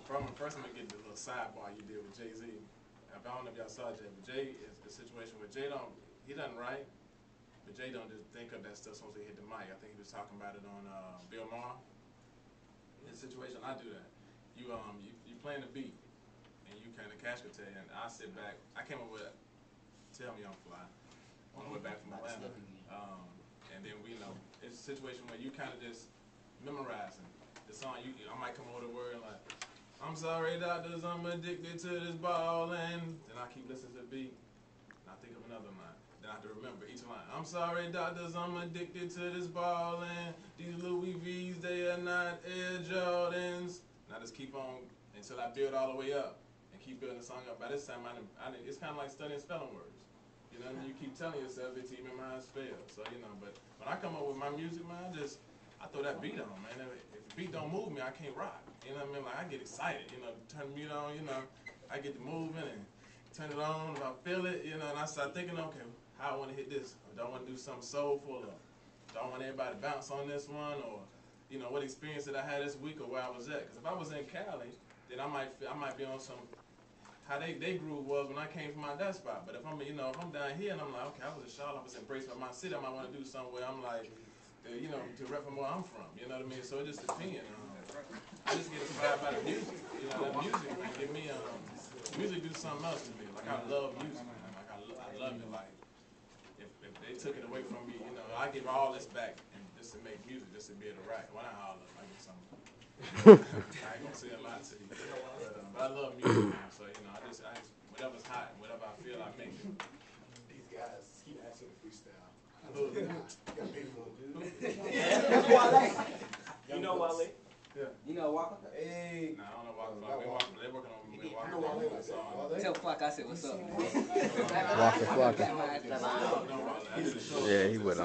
first I'm gonna get the little sidebar you did with Jay-Z. I don't know if y'all saw Jay, but Jay is the situation where he doesn't write, but Jay don't just think of that stuff as soon as he hit the mic. I think he was talking about it on Bill Maher. In a situation, I do that. You playing the beat, and you kind of cash guitar, and I sit back. I came up with Tell Me I'm Fly on the way back from Atlanta, and then it's a situation where you kind of just memorizing the song. I might come over the word like, I'm sorry, doctors, I'm addicted to this ball, and then I keep listening to the beat, and I think of another line. Then I have to remember each line. I'm sorry, doctors, I'm addicted to this ball, and these Louis V's, they are not Air Jordans. And I just keep on until I build all the way up, and keep building the song up. By this time, it's kind of like studying spelling words. You know, you keep telling yourself it to memorize spells. So, but when I come up with my music, man, I throw that beat on, man. If the beat don't move me, I can't rock. You know what I mean? Like, I get excited, turn the beat on, I get to moving and turn it on if I feel it, and I start thinking, okay, how I want to hit this. Or do I want to do something soulful, or do I want everybody to bounce on this one, or, what experience did I have this week, or where I was at? Because if I was in Cali, then I might be on some, how they groove was when I came from that spot. But if I'm down here and I'm like, okay, I was in Charlotte, I was embraced by my city, I might want to do something where I'm like, to rep from where I'm from, you know what I mean? So it just depends. I just get inspired by the music. That music, man, give me, music do something else to me. Like, I love music, man. Like, I love it. Like, if they took it away from me, I give all this back and just to make music, just to be able to write. When I holler, I get something. I ain't gonna say a lot to you. But I love music, man. So, I just, whatever's hot, whatever I feel, I make it. These guys keep asking to freestyle. You know Wale? Yeah. You know Walker? Hey. Nah, I don't know Walker. They're working on me. Walker. Tell Flock I said what's up. Walker. Yeah, he would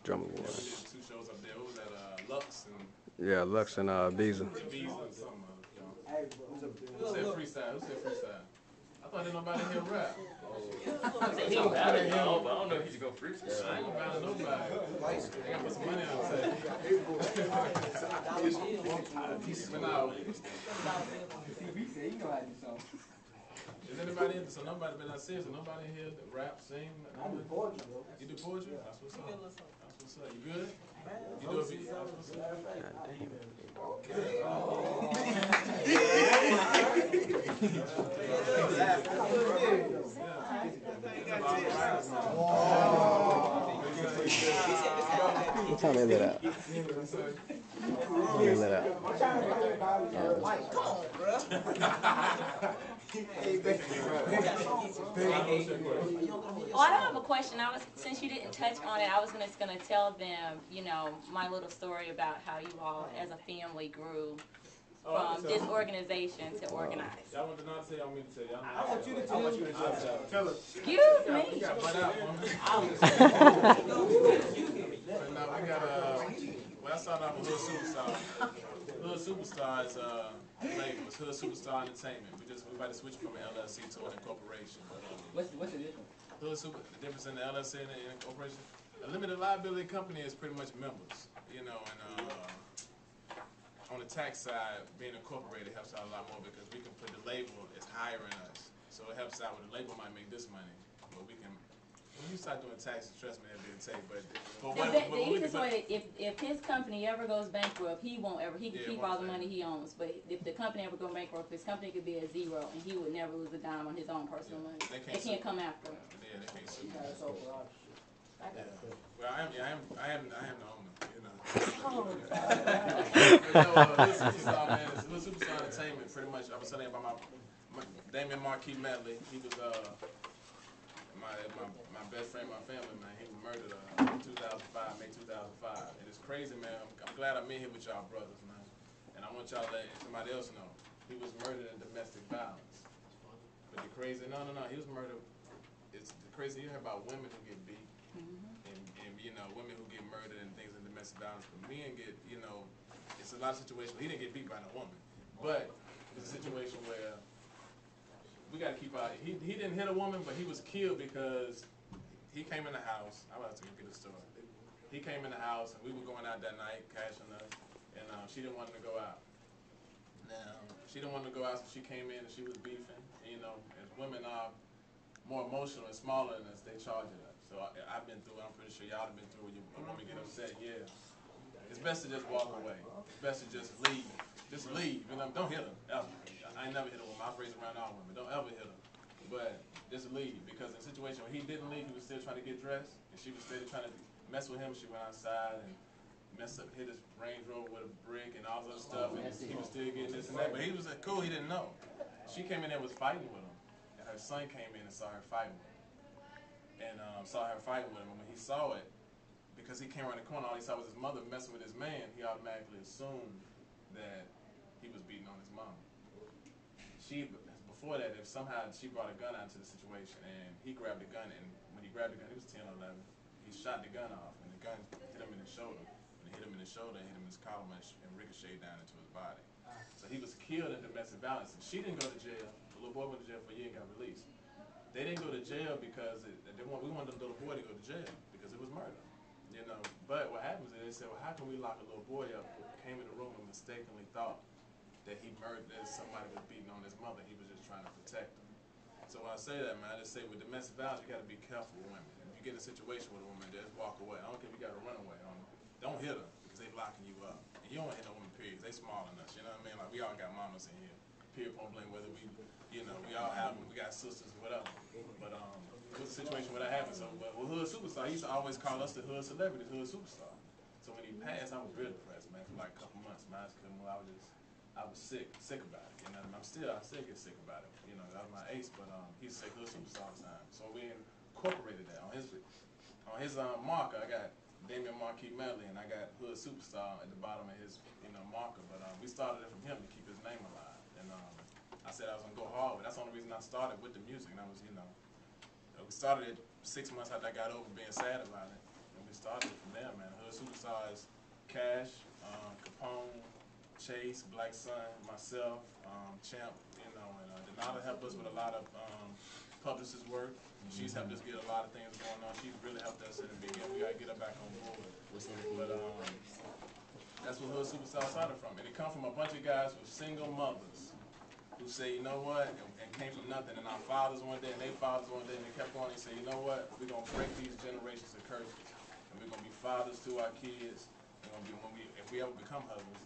Drummer Boy. 2 shows up there. Who was that? Lux and Yeah, Lux and Beezer. Beezer and something. Who said freestyle? I thought there nobody here rap. He can battle, but I don't know if he should go freestyle. I ain't gonna battle nobody. I gotta put some money on the table. Is anybody in? So nobody been serious. Nobody in here that rap, sing. I do poetry, bro. You do poetry? That's what's up. That's what's up. You good? You do a beat? That's what's What time they let out? They let out. Oh, I don't have a question. Since you didn't touch on it, I was just gonna tell them, my little story about how you all as a family grew from disorganization to organized. Y'all want to know to say? I want me to tell you. I want you to tell us. Excuse me. We got butt out, woman. But now we got well, I started off with Hood Superstar. Hood Superstar is label. It's Hood Superstar Entertainment. We about to switch from an LLC to an incorporation. What's the difference? The difference in the LLC and the incorporation. A limited liability company is pretty much members, and on the tax side, being incorporated helps out a lot more because we can put the label is hiring us, so it helps out with the label might make this money, but we can. When you start doing taxes, trust me, that'd be a take. But The easiest way, if his company ever goes bankrupt, he can keep all the money he owns. But if the company ever goes bankrupt, his company could be at zero, and he would never lose a dime on his own personal money. They can't come after him. Yeah, they can't sue. Well, I am the owner, Superstar, man, it's Superstar Entertainment, pretty much. I was telling you about my Damien Marquis Medley. He was my best friend, my family, man. He was murdered in 2005, May 2005. And it's crazy, man. I'm glad I'm in here with y'all brothers, man. And I want y'all to let somebody else know. He was murdered in domestic violence. But the crazy, no, he was murdered. It's the crazy, you hear about women who get beat. And women who get murdered and things in domestic violence. But men get, it's a lot of situations. He didn't get beat by no woman. But it's a situation where we got to keep out. He didn't hit a woman, but he was killed because he came in the house. I'm about to get the story. He came in the house, and we were going out that night, cashing us, and she didn't want him to go out. Now, She didn't want to go out, so she came in and she was beefing. And, you know, as women are more emotional and smaller than us, they charge it up. So I've been through it. I'm pretty sure y'all have been through it. A woman get upset, yeah. It's best to just walk away. It's best to just leave. Just leave. You know, don't hit her, ever. I ain't never hit a woman. I've raised around all women. Don't ever hit her. But just leave, because in a situation where he didn't leave, he was still trying to get dressed, and she was still trying to mess with him. She went outside and hit his Range Rover with a brick and all this other stuff, and he was still getting this and that. But he was cool. He didn't know. She came in there and was fighting with him, and her son came in and saw her fighting with him, and saw her fighting with him. And when he saw it, because he came around the corner, all he saw was his mother messing with his man. He automatically assumed that he was beating on his mom. Before that, if somehow she brought a gun out into the situation, and he grabbed the gun, and when he grabbed the gun, he was 10 or 11, he shot the gun off, and the gun hit him in the shoulder. When it hit him in the shoulder, it hit him in his collar and ricocheted down into his body. So he was killed in domestic violence. She didn't go to jail. The little boy went to jail for a year and got released. They didn't go to jail because we wanted the little boy to go to jail because it was murder. You know, but what happens is they said, well, how can we lock a little boy up who came in the room and mistakenly thought that he murdered, that somebody was beating on his mother? He was just trying to protect her. So when I say that, man, I just say with domestic violence, you got to be careful with women. If you get in a situation with a woman, just walk away. I don't care if you got to run away. Don't hit her because they locking you up. And you don't hit no women, period. They smaller than us. You know what I mean? Like, we all got mamas in here. Period, point blank, whether we, you know, we all have them. We got sisters or whatever. But it was a situation where that happened. So, but with Hood Superstar, he used to always call us the Hood Celebrities, Hood Superstar. So when he passed, I was real depressed, man, for like a couple months. My eyes couldn't move. I was sick about it. You know, and I still get sick about it. You know, that was my ace, but he used to say Hood Superstar all the time. So we incorporated that on his marker. I got Damian Marquis Medley, and I got Hood Superstar at the bottom of his, you know, marker. But we started it from him to keep his name alive. And I said I was gonna go hard, but that's the only reason I started with the music. And I was, you know, we started it 6 months after I got over being sad about it, and we started it from there, man. Hood Superstar is Cash, Capone, Chase, Black Sun, myself, Champ, you know, and Denata helped us with a lot of publicist work. She's helped us get a lot of things going on. She's really helped us in the beginning. We gotta get her back on board. But that's what Hood Superstar started from. And it come from a bunch of guys with single mothers who say, you know what, and came from nothing. And our fathers one day, and their fathers one day, and they kept going and say, you know what, we're gonna break these generations of curses. And we're gonna be fathers to our kids. We're gonna be, if we ever become husbands,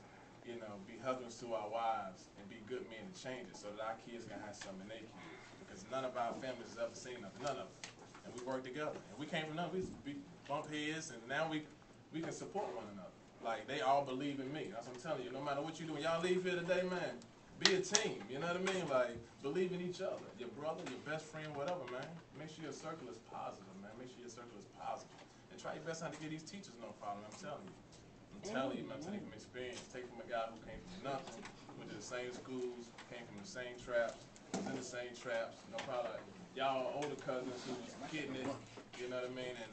you know, be husbands to our wives and be good men to change it so that our kids can have something in their kids. Because none of our families has ever seen nothing, none of them. And we work together. And we came from nothing. We bump heads, and now we can support one another. Like, they all believe in me. That's what I'm telling you. No matter what you do, when y'all leave here today, man, be a team. You know what I mean? Like, believe in each other. Your brother, your best friend, whatever, man. Make sure your circle is positive, man. Make sure your circle is positive. And try your best not to get these teachers no problem. I'm telling you. I'm telling you, man. I'm telling you from experience. Take from a guy who came from nothing, went to the same schools, came from the same traps, was in the same traps. No problem. Y'all older cousins who was getting it. You know what I mean? And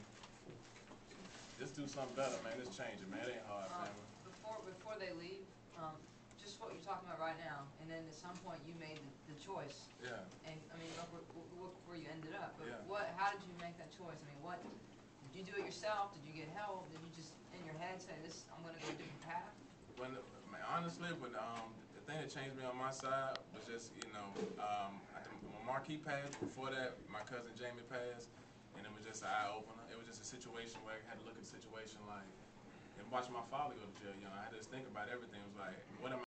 just do something better, man. Just change it, man. It ain't hard, man. Before they leave, just what you're talking about right now, and then at some point you made the choice. Yeah. And I mean, look where you ended up. But Yeah. how did you make that choice? I mean, did you do it yourself? Did you get help? Did you just in your head say, I'm going to go a different path? Honestly, the thing that changed me on my side was just, you know, when Marquis passed, before that, my cousin Jamie passed, and it was just an eye-opener. It was just a situation where I had to look at the situation like, and watch my father go to jail, you know, I had to just think about everything. It was like, what am I